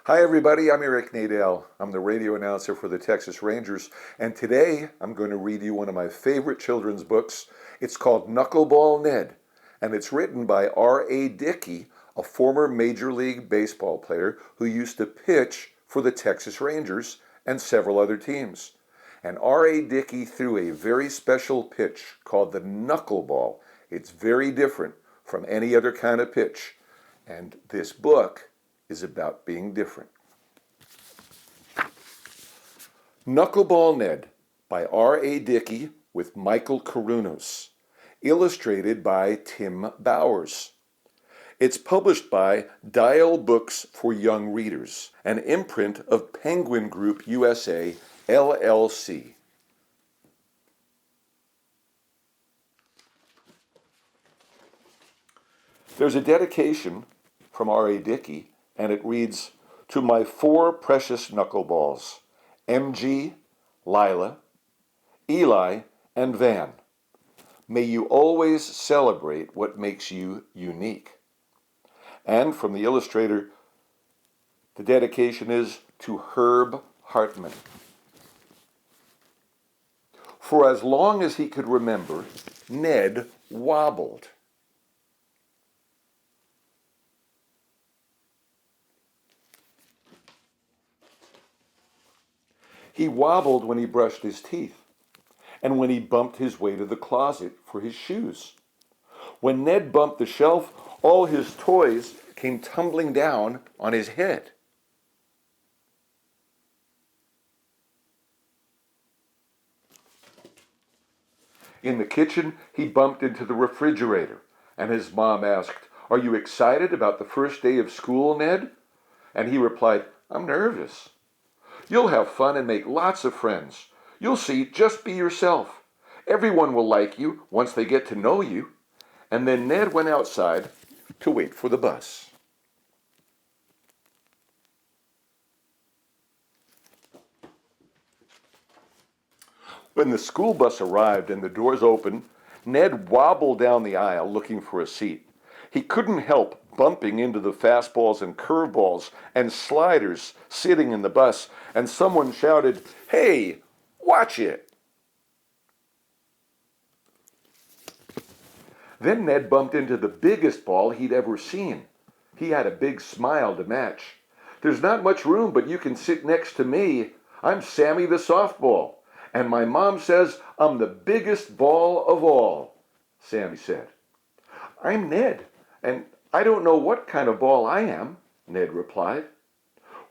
Hi everybody, I'm Nadel. I'm the radio announcer for the Texas Rangers, and today I'm going to read you one of my favorite children's books. It's called Knuckleballed Ned, and it's written by R.A. Dickey, a former Major League Baseball player who used to pitch for the Texas Rangers and several other teams. And R.A. Dickey threw a very special pitch called the knuckleball. It's very different from any other kind of pitch, and this book is about being different. Knuckleballed Ned by R.A. Dickey with Michael Carunos, illustrated by Tim Bowers. It's published by Dial Books for Young Readers, an imprint of Penguin Group USA, LLC. There's a dedication from R.A. Dickey, and it reads, "To my four precious knuckleballs, M.G., Lila, Eli, and Van. May you always celebrate what makes you unique." And from the illustrator, the dedication is to Herb Hartman. For as long as he could remember, Ned wobbled. He wobbled when he brushed his teeth, and when he bumped his way to the closet for his shoes. When Ned bumped the shelf, all his toys came tumbling down on his head. In the kitchen, he bumped into the refrigerator, and his mom asked, "Are you excited about the first day of school, Ned?" And he replied, "I'm nervous." "You'll have fun and make lots of friends. You'll see, just be yourself. Everyone will like you once they get to know you." And then Ned went outside to wait for the bus. When the school bus arrived and the doors opened, Ned wobbled down the aisle looking for a seat. He couldn't help bumping into the fastballs and curveballs and sliders sitting in the bus, and someone shouted, "Hey, watch it!" Then Ned bumped into the biggest ball he'd ever seen. He had a big smile to match. "There's not much room, but you can sit next to me. I'm Sammy the softball, and my mom says I'm the biggest ball of all," Sammy said. "I'm Ned, and I don't know what kind of ball I am," Ned replied.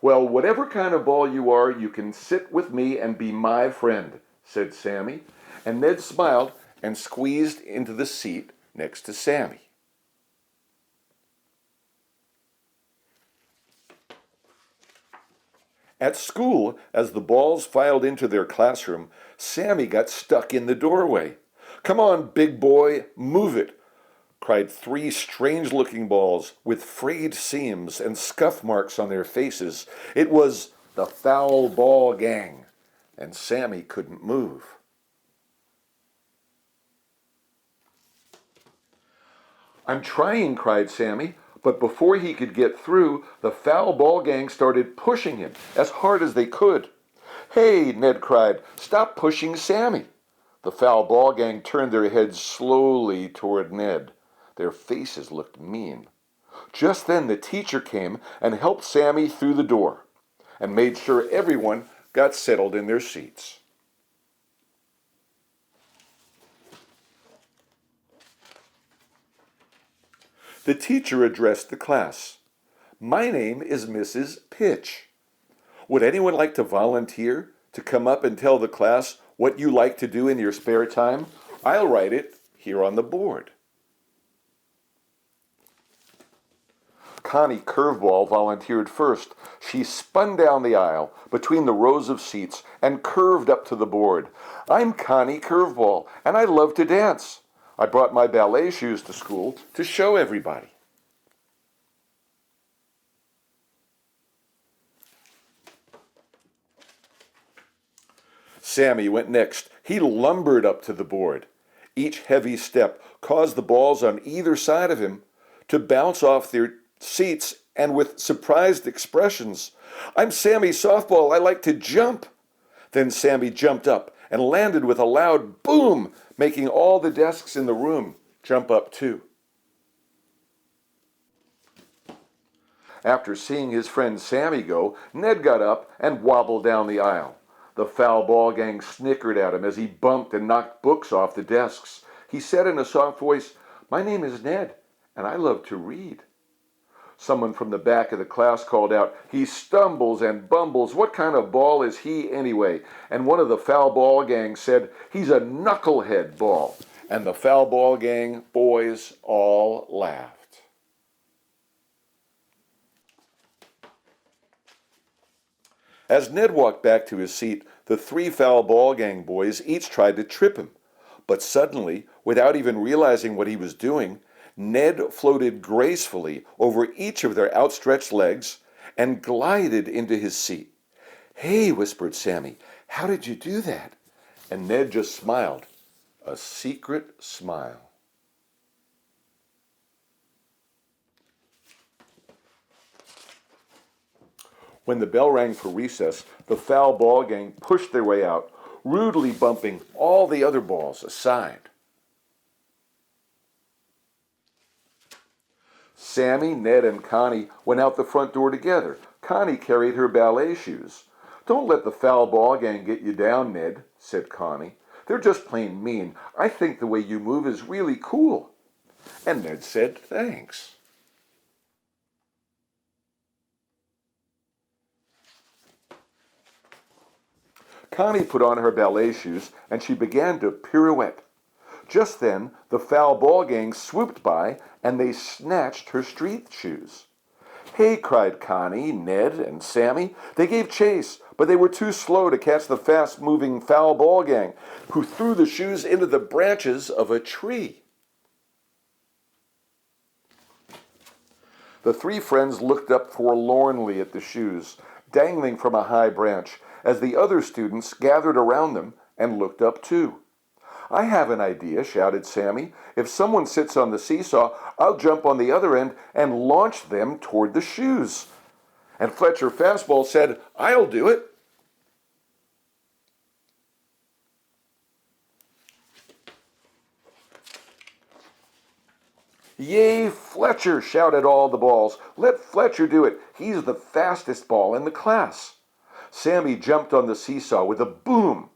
"Well, whatever kind of ball you are, you can sit with me and be my friend," said Sammy, and Ned smiled and squeezed into the seat next to Sammy. At school, as the balls filed into their classroom, Sammy got stuck in the doorway. "Come on, big boy, move it," cried three strange-looking balls with frayed seams and scuff marks on their faces. It was the Foul Ball Gang, and Sammy couldn't move. "I'm trying," cried Sammy, but before he could get through, the Foul Ball Gang started pushing him as hard as they could. "Hey," Ned cried, "stop pushing Sammy." The Foul Ball Gang turned their heads slowly toward Ned. Their faces looked mean. Just then the teacher came and helped Sammy through the door and made sure everyone got settled in their seats. The teacher addressed the class. "My name is Mrs. Pitch. Would anyone like to volunteer to come up and tell the class what you like to do in your spare time? I'll write it here on the board." Connie Curveball volunteered first. She spun down the aisle between the rows of seats and curved up to the board. "I'm Connie Curveball, and I love to dance. I brought my ballet shoes to school to show everybody." Sammy went next. He lumbered up to the board. Each heavy step caused the balls on either side of him to bounce off their seats and with surprised expressions. "I'm Sammy Softball. I like to jump." Then Sammy jumped up and landed with a loud boom, making all the desks in the room jump up too. After seeing his friend Sammy go, Ned got up and wobbled down the aisle. The foul ball gang snickered at him as he bumped and knocked books off the desks. He said in a soft voice, "My name is Ned, and I love to read." Someone from the back of the class called out, "He stumbles and bumbles. What kind of ball is he anyway?" And one of the foul ball gang said, "He's a knucklehead ball." And the foul ball gang boys all laughed. As Ned walked back to his seat, the three foul ball gang boys each tried to trip him. But suddenly, without even realizing what he was doing, Ned floated gracefully over each of their outstretched legs and glided into his seat. "Hey," whispered Sammy, "how did you do that?" And Ned just smiled, a secret smile. When the bell rang for recess, the foul ball gang pushed their way out, rudely bumping all the other balls aside. Sammy, Ned, and Connie went out the front door together. Connie carried her ballet shoes. "Don't let the foul ball gang get you down, Ned," said Connie. "They're just plain mean. I think the way you move is really cool." And Ned said, "Thanks." Connie put on her ballet shoes and she began to pirouette. Just then, the foul ball gang swooped by and they snatched her street shoes. "Hey," cried Connie, Ned, and Sammy. They gave chase, but they were too slow to catch the fast-moving foul ball gang, who threw the shoes into the branches of a tree. The three friends looked up forlornly at the shoes, dangling from a high branch, as the other students gathered around them and looked up too. "I have an idea," shouted Sammy. "If someone sits on the seesaw, I'll jump on the other end and launch them toward the shoes." And Fletcher Fastball said, "I'll do it." "Yay, Fletcher!" shouted all the balls. "Let Fletcher do it. He's the fastest ball in the class." Sammy jumped on the seesaw with a boom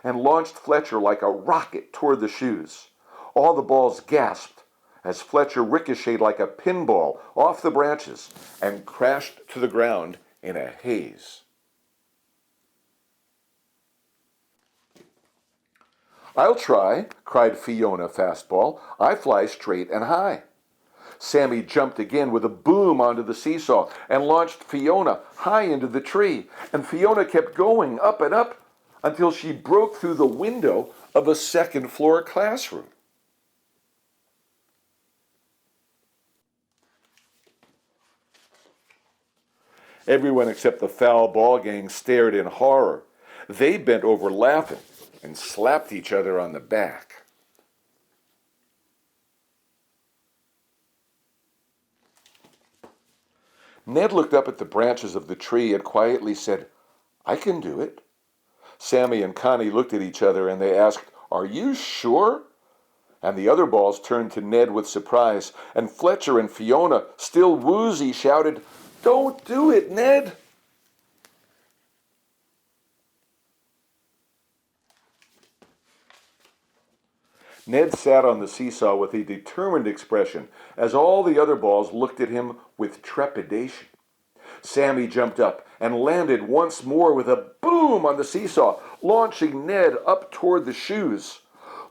and launched Fletcher like a rocket toward the shoes. All the balls gasped as Fletcher ricocheted like a pinball off the branches and crashed to the ground in a haze. "I'll try," cried Fiona Fastball. "I fly straight and high." Sammy jumped again with a boom onto the seesaw and launched Fiona high into the tree. And Fiona kept going up and up until she broke through the window of a second-floor classroom. Everyone except the foul ball gang stared in horror. They bent over laughing and slapped each other on the back. Ned looked up at the branches of the tree and quietly said, "I can do it." Sammy and Connie looked at each other and they asked, "Are you sure?" And the other balls turned to Ned with surprise, and Fletcher and Fiona, still woozy, shouted, "Don't do it, Ned!" Ned sat on the seesaw with a determined expression as all the other balls looked at him with trepidation. Sammy jumped up and landed once more with a boom on the seesaw, launching Ned up toward the shoes.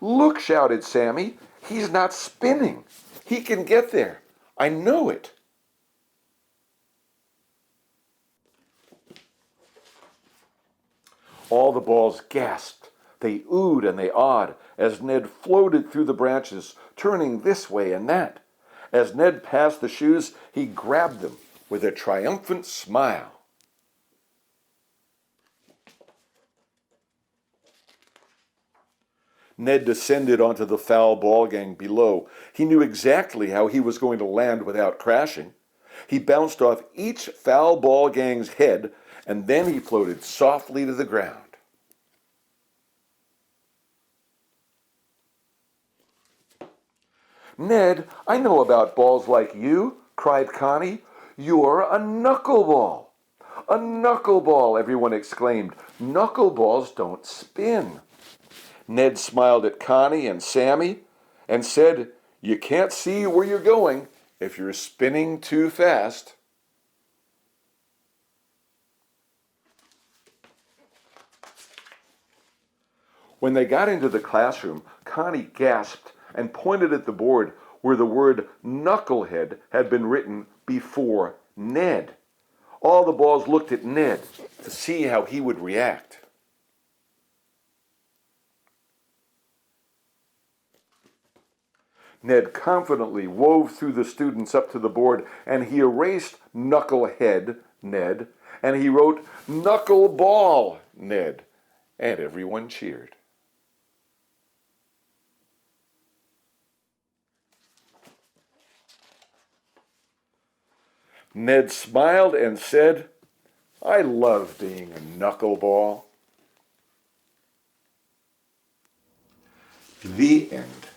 "Look," shouted Sammy, "he's not spinning. He can get there. I know it." All the balls gasped. They oohed and they awed as Ned floated through the branches, turning this way and that. As Ned passed the shoes, he grabbed them with a triumphant smile. Ned descended onto the foul ball gang below. He knew exactly how he was going to land without crashing. He bounced off each foul ball gang's head, and then he floated softly to the ground. "Ned, I know about balls like you," cried Connie. "You're a knuckleball." "A knuckleball," everyone exclaimed. "Knuckleballs don't spin." Ned smiled at Connie and Sammy and said, "You can't see where you're going if you're spinning too fast." When they got into the classroom, Connie gasped and pointed at the board where the word knucklehead had been written before Ned. All the balls looked at Ned to see how he would react. Ned confidently wove through the students up to the board, and he erased knucklehead Ned, and he wrote knuckleball Ned, and everyone cheered. Ned smiled and said, "I love being a knuckleball." The end.